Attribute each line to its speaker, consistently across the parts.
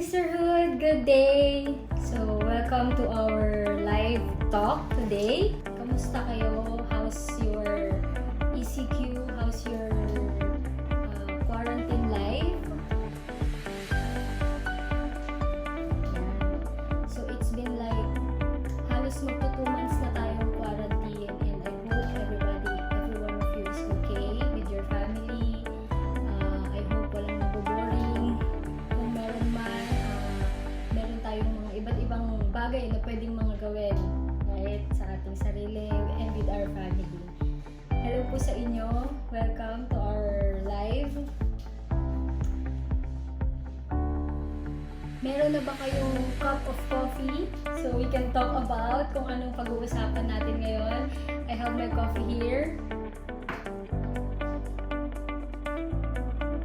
Speaker 1: Sisterhood, good day! So, welcome to our live talk today. Kamusta kayo? How's your ECQ? How's your quarantine life? So, it's been like halos magto 2 months na tayong quarantine, and I hope every one of you is okay with your family. I hope walang naboboring. Kung meron man, meron tayong mga iba't ibang bagay na pwedeng mga gawin, right, sa ating sarili and with our family. Hello po sa inyo. Welcome to our live. Meron na ba kayong cup of coffee so we can talk about kung anong pag-uusapan natin ngayon? I have my coffee here.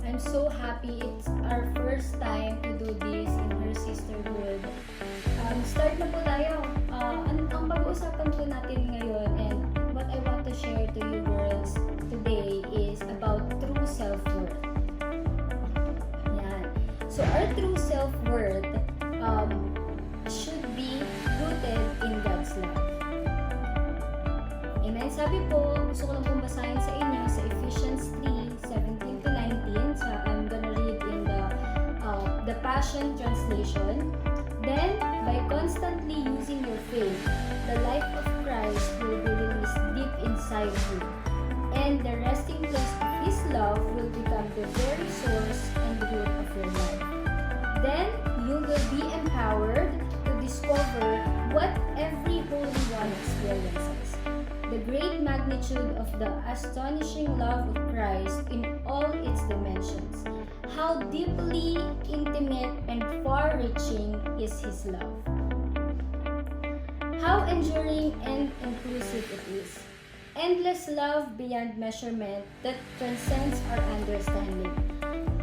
Speaker 1: I'm so happy. It's our first time to do this in her sisterhood. Start na po tayo. Ang pag-uusapan po natin ngayon, and what I want to share to you girls today is about true self-worth. Yan. So our true self-worth should be rooted in God's love. Amen. Sabi po, gusto ko lang pong basahin sa inyo sa Ephesians 3:17 to 19. So I'm gonna read in the Passion Translation. Then, by constantly using your faith, the life of Christ will be released deep inside you, and the resting place of His love will become the very source and root of your life. Then, you will be empowered to discover what every Holy One experiences, the great magnitude of the astonishing love of Christ in all its dimensions. How deeply intimate and far-reaching is His love. How enduring and inclusive it is. Endless love beyond measurement that transcends our understanding.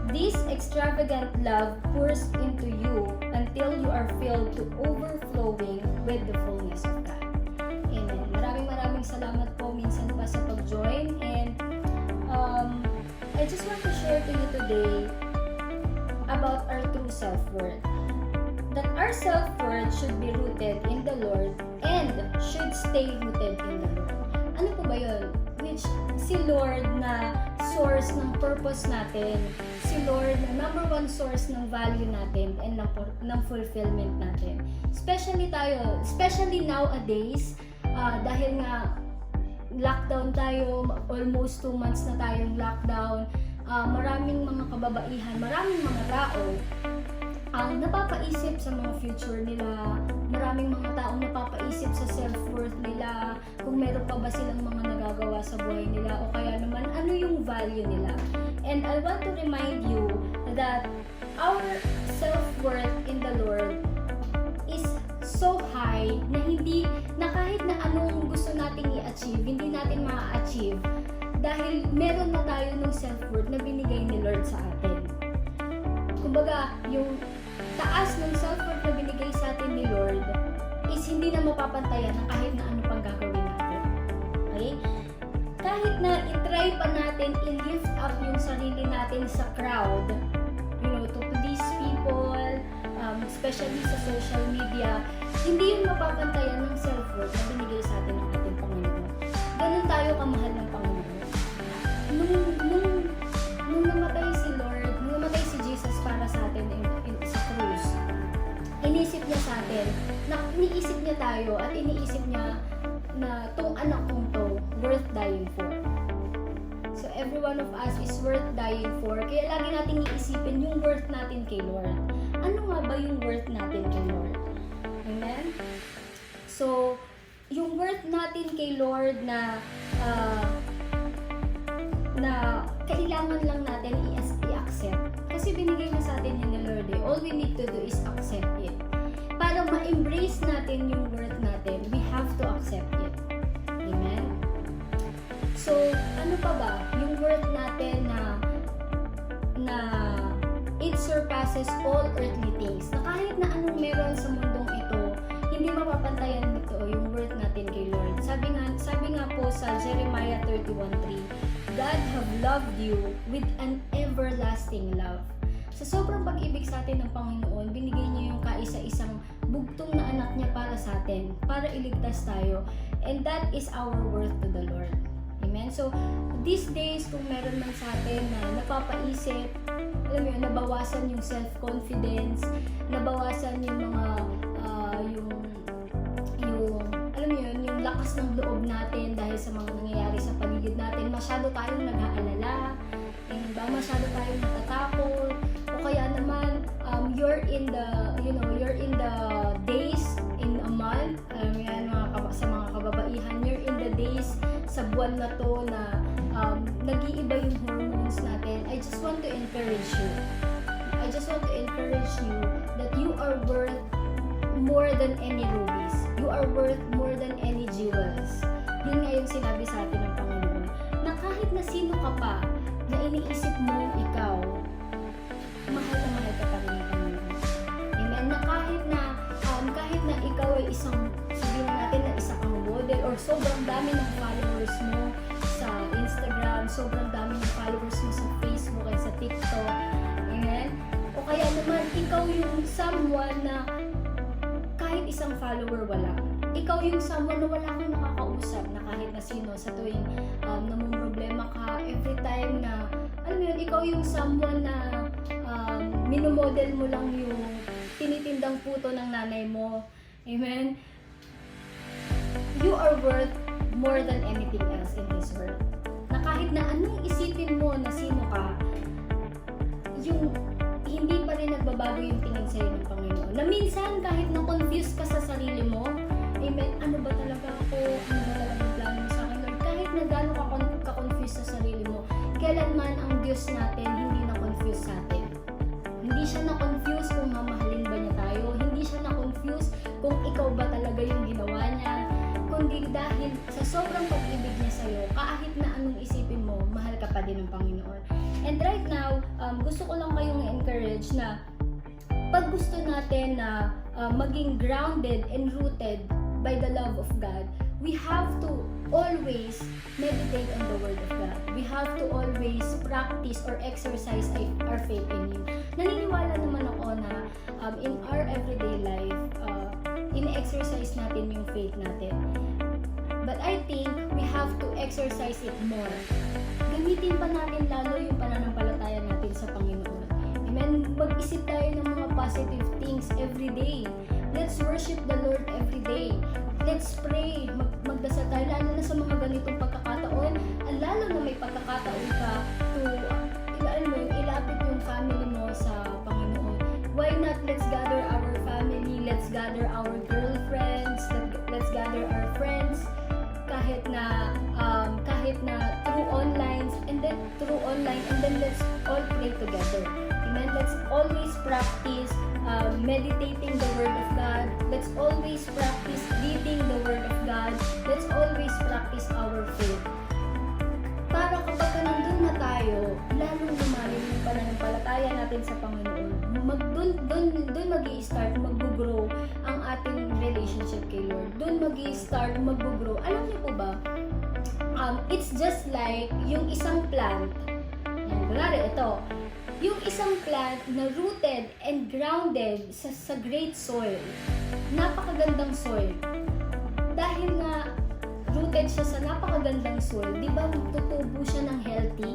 Speaker 1: This extravagant love pours into you until you are filled to overflowing with the fullness of God. Amen. Maraming salamat po minsan pa sa pag-join, and I just want to share to you today about our true self-worth. That our self-worth should be rooted in the Lord and should stay rooted in the Lord. Ano po ba yun? Which, si Lord na source ng purpose natin, si Lord na number one source ng value natin and ng fulfillment natin. Especially nowadays, dahil nga lockdown tayo, almost 2 months na tayong lockdown, maraming mga kababaihan, maraming mga tao ang napapaisip sa mga future nila, maraming mga taong napapaisip sa self-worth nila, kung meron pa ba silang mga nagagawa sa buhay nila, o kaya naman ano yung value nila. And I want to remind you that our self-worth in the Lord is so high na kahit na anong gusto nating i-achieve, hindi natin ma-achieve dahil meron na tayo ng self-worth na binigay ni Lord sa atin. Kumbaga, yung taas ng self-worth na binigay sa atin ni Lord is hindi na mapapantayan ng kahit na ano pang gagawin natin. Okay? Kahit na itry pa natin i-lift up yung sarili natin sa crowd, to please people, especially sa social media, hindi yun mapapantayan ng self-worth na binigay sa atin ng ating Panginoon. Ganun tayo kamahal ng Panginoon. Nung namatay si Lord, nung namatay si Jesus para sa atin sa krus, inisip niya sa atin, iniisip niya tayo at iniisip niya na tong anak kong to, worth dying for. So every one of us is worth dying for. Kaya lagi nating iisipin yung worth natin kay Lord. Ano nga ba yung worth natin kay Lord? Amen? So, yung worth natin kay Lord na kailangan lang natin i-accept. Kasi binigay na sa atin yun ni Lord eh. All we need to do is accept it. Para ma-embrace natin yung worth natin, we have to accept it. Amen? So, ano pa ba? Yung worth natin na it surpasses all earthly things. Na kahit na anong meron sa mundong ito, hindi mapapantayan nito yung worth natin kay Lord. Sabi nga po sa Jeremiah 31:3, God have loved you with an everlasting love. Sa sobrang pag-ibig sa atin ng Panginoon, binigay niya yung kaisa-isang bugtong na anak niya para sa atin, para iligtas tayo. And that is our worth to the Lord. Amen? So, these days, kung meron man sa atin na napapaisip, alam mo yun, nabawasan yung self-confidence, nabawasan yung mga, alam mo yun, yung lakas ng loob natin dahil sa mga nangyayari sa paligid natin, masyado tayong nag-aalala, masyado tayong natatakot, o kaya naman, you're in the days in a month, yan, sa mga kababaihan, you're in the days sa buwan na to na nag-iiba yung hormones natin. I just want to encourage you that you are worth more than any rubies. You are worth more than any jewels. Yun nga yung sinabi sa atin ng Panginoon, na kahit na sino ka pa, na iniisip mo ikaw, mahal ka pa rin ng Panginoon. Amen? Na kahit na ikaw ay isang, sabihin natin na isa kang model, or sobrang dami ng followers mo sa Instagram, sobrang dami ng followers mo sa Facebook at sa TikTok. Amen? O kaya naman, ikaw yung someone na kahit isang follower wala. Ikaw yung someone na wala kang nakakausap na kahit na sino sa tuwing namumroblema ka, every time na, alam mo yun, ikaw yung someone na minomodel mo lang yung tinitindang puto ng nanay mo. Amen? You are worth more than anything else in this world. Na kahit na anong isipin mo na sino ka, yung hindi pa rin nagbabago yung tingin sa'yo ng Panginoon. Na minsan kahit na-confuse ka sa sarili mo, amen, ano ba talaga ako? Ano ba talaga yung plano mo sa akin? Lord, kahit na gano'n ka-confuse sa sarili mo, kailanman ang Diyos natin hindi na-confuse sa atin. Hindi siya na-confuse kung mamahalin ba niya tayo, hindi siya na-confuse kung ikaw ba talaga yung ginawa niya, kundi dahil sa sobrang pag-ibig niya sa'yo, kahit na anong isipin mo, mahal ka pa din ng Panginoon. And right now, gusto ko lang kayong encourage na pag gusto natin na maging grounded and rooted by the love of God, we have to always meditate on the Word of God. We have to always practice or exercise our faith in Him. Naniniwala naman ako na in our everyday life, in-exercise natin yung faith natin. But I think we have to exercise it more. Gamitin pa natin lalo yung pananampalataya natin sa Panginoon. Amen? Mag-isip tayo ng mga positive things every day. Let's worship the Lord every day. Let's pray. Magdasal tayo, lalo na sa mga ganitong pagkakataon. Lalo na may pagkakataon ka to, ilapit yung family mo sa Panginoon. Why not, let's gather our family, let's gather our girlfriends, let's gather our friends, kahit na through online, and then let's all pray together. Amen? Let's always practice meditating the Word of God. Let's always practice reading the Word of God. Let's always practice our faith. Para kapag nandun na tayo, lalong lumalim yung pananampalataya natin sa Panginoon. Doon mag-i-start, mag-grow ang ating relationship kay Lord. Doon mag-i-start, mag-grow. Alam niyo po ba, it's just like yung isang plant. Yan, kunwari ito. Yung isang plant na rooted and grounded sa great soil. Napakagandang soil. Dahil nga rooted siya sa napakagandang soil, di ba magtutubo siya ng healthy?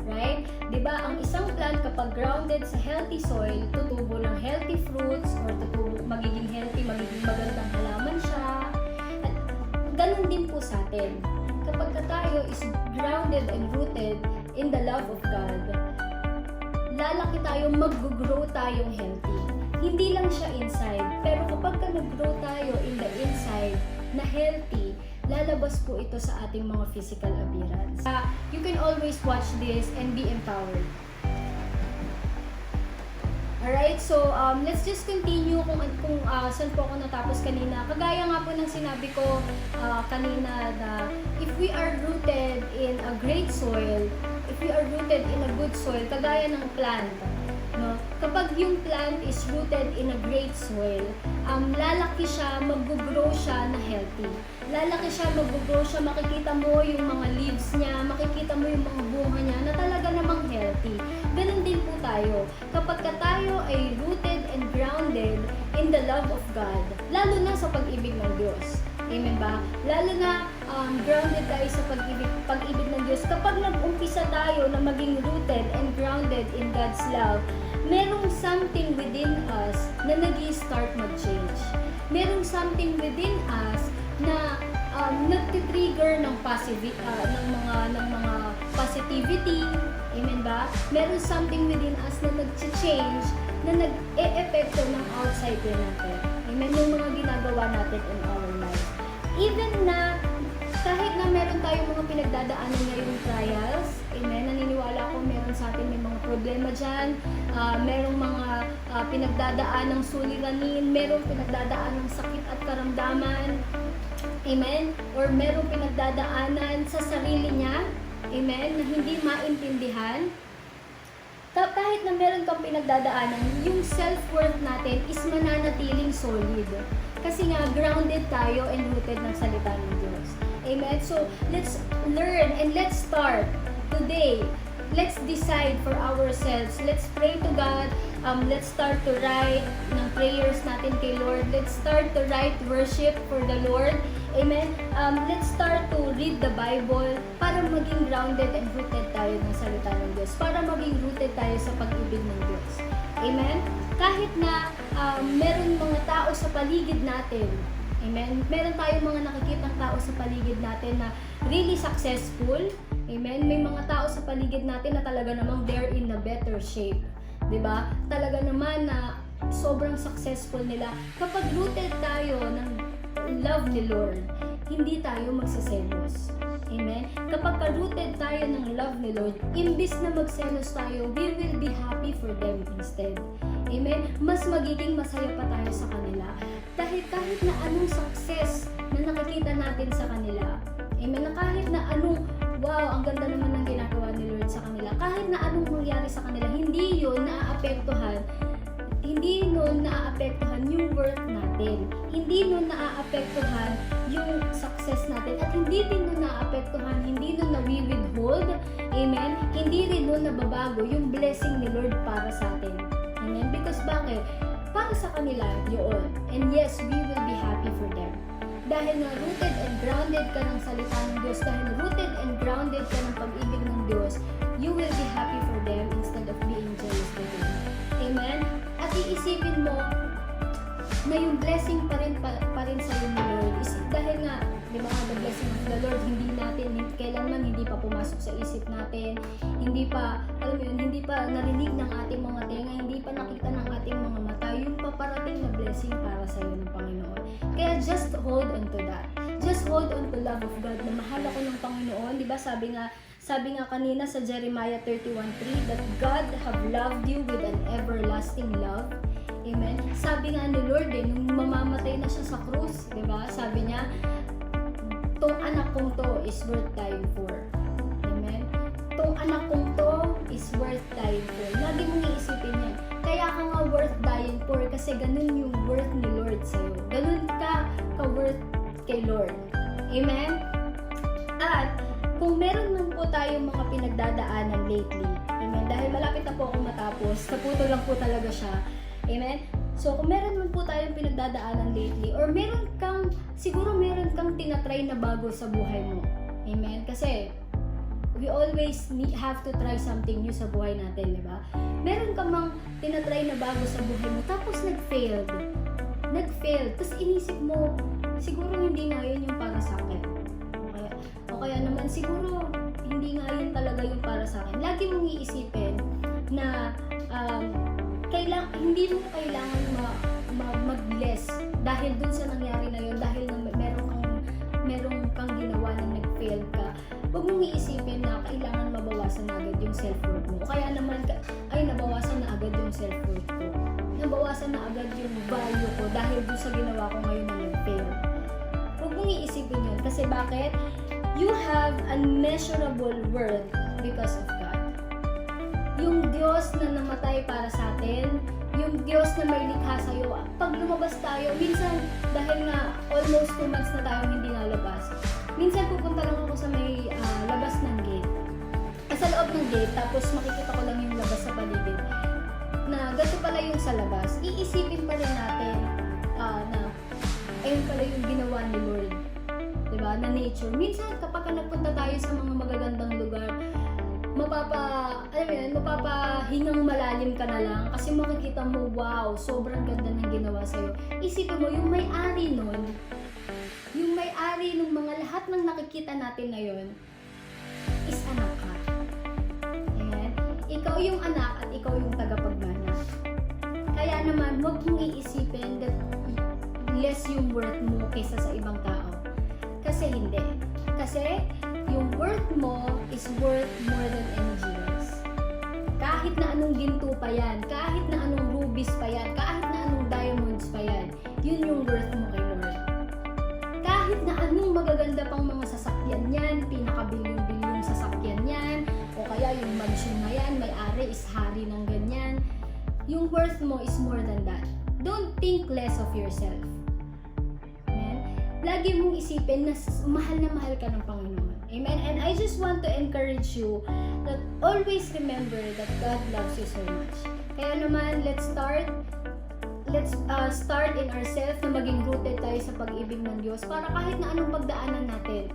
Speaker 1: Right? Di ba ang isang plant kapag grounded sa healthy soil, tutubo ng healthy fruits, or magiging healthy, magiging magandang halaman siya. At ganun din po sa atin. Kapag tayo is grounded and rooted in the love of God, lalaki tayo, mag-grow tayong healthy. Hindi lang siya inside, pero kapag nag-grow tayo in the inside na healthy, lalabas po ito sa ating mga physical appearance. You can always watch this and be empowered. Alright, so let's just continue kung saan po ako natapos kanina. Kagaya nga po ng sinabi ko kanina na if we are rooted in a great soil, if we are rooted in a good soil, kagaya ng plant, no? Kapag yung plant is rooted in a great soil, lalaki siya, mag-grow siya na healthy. Lalaki siya, mag-grow siya, makikita mo yung mga leaves niya, makikita mo yung mga bunga niya na talaga namang healthy. Ganun din po tayo. tayo. Kapag ka tayo ay rooted and grounded in the love of God, lalo na sa pag-ibig ng Diyos. Amen ba? Lalo na grounded tayo sa pag-ibig ng Diyos. Kapag nag-umpisa tayo na maging rooted and grounded in God's love, merong something within us na nag-i-start mag-change. Merong something within us na nagti-trigger ng mga positivity. Amen ba? Meron something within us na nag-change, na nag-e-epekto ng outsider natin. Amen? Yung mga ginagawa natin in our life. Even na kahit na meron tayong mga pinagdadaanan ngayong trials, amen, naniniwala ako meron sa atin may mga problema dyan, merong mga pinagdadaan ng suliranin, merong pinagdadaan ng sakit at karamdaman, amen, or merong pinagdadaanan sa sarili niya, amen, na hindi maintindihan. Kahit na meron kang pinagdadaanan, yung self-worth natin is mananatiling solid. Kasi nga, grounded tayo and rooted ng salita ng Diyos. Amen? So, let's learn and let's start today. Let's decide for ourselves. Let's pray to God. Let's start to write ng prayers natin kay Lord. Let's start to write worship for the Lord. Amen? Let's start to read the Bible para maging grounded and rooted tayo ng salita ng Diyos. Para maging rooted tayo sa pag-ibig ng Diyos. Amen? Kahit na meron mga tao sa paligid natin, amen? Meron tayong mga nakikitang tao sa paligid natin na really successful, amen? May mga tao sa paligid natin na talaga namang they're in a better shape, diba? Talaga naman na sobrang successful nila. Kapag rooted tayo ng love ni Lord, hindi tayo magsiselos. Amen? Kapag ka-rooted tayo ng love ni Lord, imbis na magselos tayo, we will be happy for them instead. Amen? Mas magiging masaya pa tayo sa kanila. Dahil kahit na anong success na nakikita natin sa kanila, amen, na kahit na anong, wow, ang ganda naman ng ginagawa ni Lord sa kanila, kahit na anong mangyari sa kanila, hindi yun naaapektuhan yung worth natin. Hindi nun naaapektuhan yung success natin. At hindi din nun naaapektuhan, hindi nun na-withhold, amen, hindi rin nun nababago yung blessing ni Lord para sa atin. Amen? Because bakit? Para sa kanila yun. And yes, we will be happy for them. Dahil na rooted and grounded ka ng salita ng Diyos, dahil rooted and grounded ka ng pag-ibig ng Diyos, you will be happy for them instead of being jealous with them. Amen? At iisipin mo na yung blessing pa rin sa iyo ni Lord is dahil nga, di ba, the blessing of the Lord, hindi natin, kailanman hindi pa pumasok sa isip natin, hindi pa, alam mo yun, hindi pa narinig ng ating mga tenga, hindi pa nakita ng ating mga mata, yung paparating na blessing para sa iyo ng Panginoon. Kaya just hold on to that. Just hold on to love of God, na mahal ako ng Panginoon, di ba, sabi nga kanina sa Jeremiah 31:3 that God have loved you with an everlasting love. Amen? Sabi nga ni Lord nung mamamatay na siya sa krus, di ba? Sabi niya, tong anak kong to is worth dying for. Amen? Tong anak kong to is worth dying for. Lagi mong iisipin yan. Kaya ka nga worth dying for kasi ganun yung worth ni Lord sa'yo. Ganun ka worth kay Lord. Amen? At kung meron man po tayong mga pinagdadaanan lately, amen, dahil malapit na po akong matapos, kaputol lang po talaga siya, amen, so kung meron man po tayong pinagdadaanan lately, or siguro meron kang tinatry na bago sa buhay mo, amen, kasi we always have to try something new sa buhay natin, di ba? Meron ka mang tinatry na bago sa buhay mo, tapos nag-fail, tapos inisip mo, siguro hindi nga yun yung para sa akin. O kaya naman siguro hindi nga yun talaga yung para sa akin. Lagi mong iisipin na hindi mo kailangan mag-bless dahil dun sa nangyari na yun, dahil meron kang ginawa na nag-fail ka. Huwag mong iisipin na kailangan mabawasan na agad yung self-worth mo. O kaya naman, nabawasan na agad yung self-worth ko. Nabawasan na agad yung value ko dahil dun sa ginawa ko ngayon na nag-fail. Huwag mong iisipin yun. Kasi bakit? You have unmeasurable worth because of God. Yung Diyos na namatay para sa atin, yung Diyos na may likha sa'yo, pag lumabas tayo, minsan, dahil nga almost 2 months na tayong hindi nalabas, minsan pupunta lang ako sa may labas ng gate. Sa loob ng gate, tapos makikita ko lang yung labas sa paligid. yung sa labas, iisipin pa rin natin na ayun pala yung ginawa ni Lord. Diba? Na nature. Minsan kapag nagpunta tayo sa mga magagandang lugar, mapapahingang malalim ka na lang kasi makikita mo, wow, sobrang ganda ng ginawa sa'yo. Isipin mo, yung may-ari nun, yung may-ari ng mga lahat ng nakikita natin ngayon, is anak ka. Ayan. Ikaw yung anak at ikaw yung tagapagmana. Kaya naman, huwag mong iisipin that less yung worth mo kaysa sa ibang tao. Kasi hindi. Kasi yung worth mo is worth more than any jewels. Kahit na anong ginto pa yan, kahit na anong rubies pa yan, kahit na anong diamonds pa yan, yun yung worth mo kay Lord. Kahit na anong magaganda pang mga sasakyan yan, pinakabilyong-bilyong sasakyan yan, o kaya yung mansion na yan, may-ari is hari ng ganyan, yung worth mo is more than that. Don't think less of yourself. Lagi mong isipin na mahal ka ng Panginoon. Amen? And I just want to encourage you that always remember that God loves you so much. Kaya naman, let's start in ourselves na maging rooted tayo sa pag-ibig ng Diyos para kahit na anong pagdaanan natin,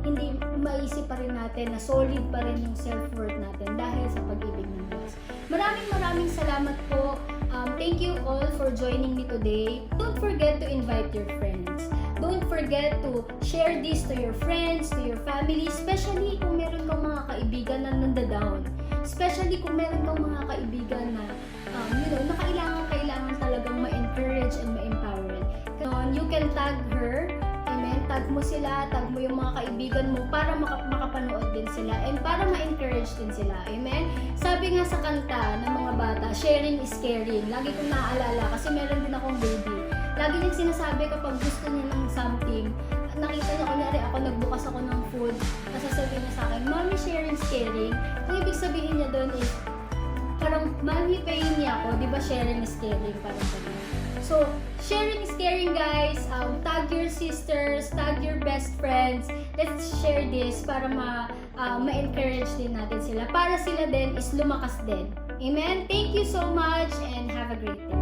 Speaker 1: hindi maisip pa rin natin na solid pa rin yung self-worth natin dahil sa pag-ibig ng Diyos. Maraming salamat po. Thank you all for joining me today. Don't forget to invite your friends. Don't forget to share this to your friends, to your family, especially kung meron kang mga kaibigan na nandadown. Especially kung meron kang mga kaibigan na, na kailangan talagang ma-encourage and ma-empower. You can tag her, amen, tag mo sila, tag mo yung mga kaibigan mo para makapanood din sila and para ma-encourage din sila, amen. Sabi nga sa kanta ng mga bata, sharing is caring. Lagi kong naaalala kasi meron din akong baby. Lagi niyang sinasabi kapag gusto niya ng something, nakita niya, kunyari ako, nagbukas ako ng food, nasasabihin niya sa akin, Mommy, sharing is caring. Ang ibig sabihin niya doon is, parang, Mommy, payin niya ako, di ba sharing is caring, parang ganun. So, sharing is caring, guys. Tag your sisters, tag your best friends. Let's share this para ma-encourage din natin sila. Para sila din is lumakas din. Amen? Thank you so much and have a great day.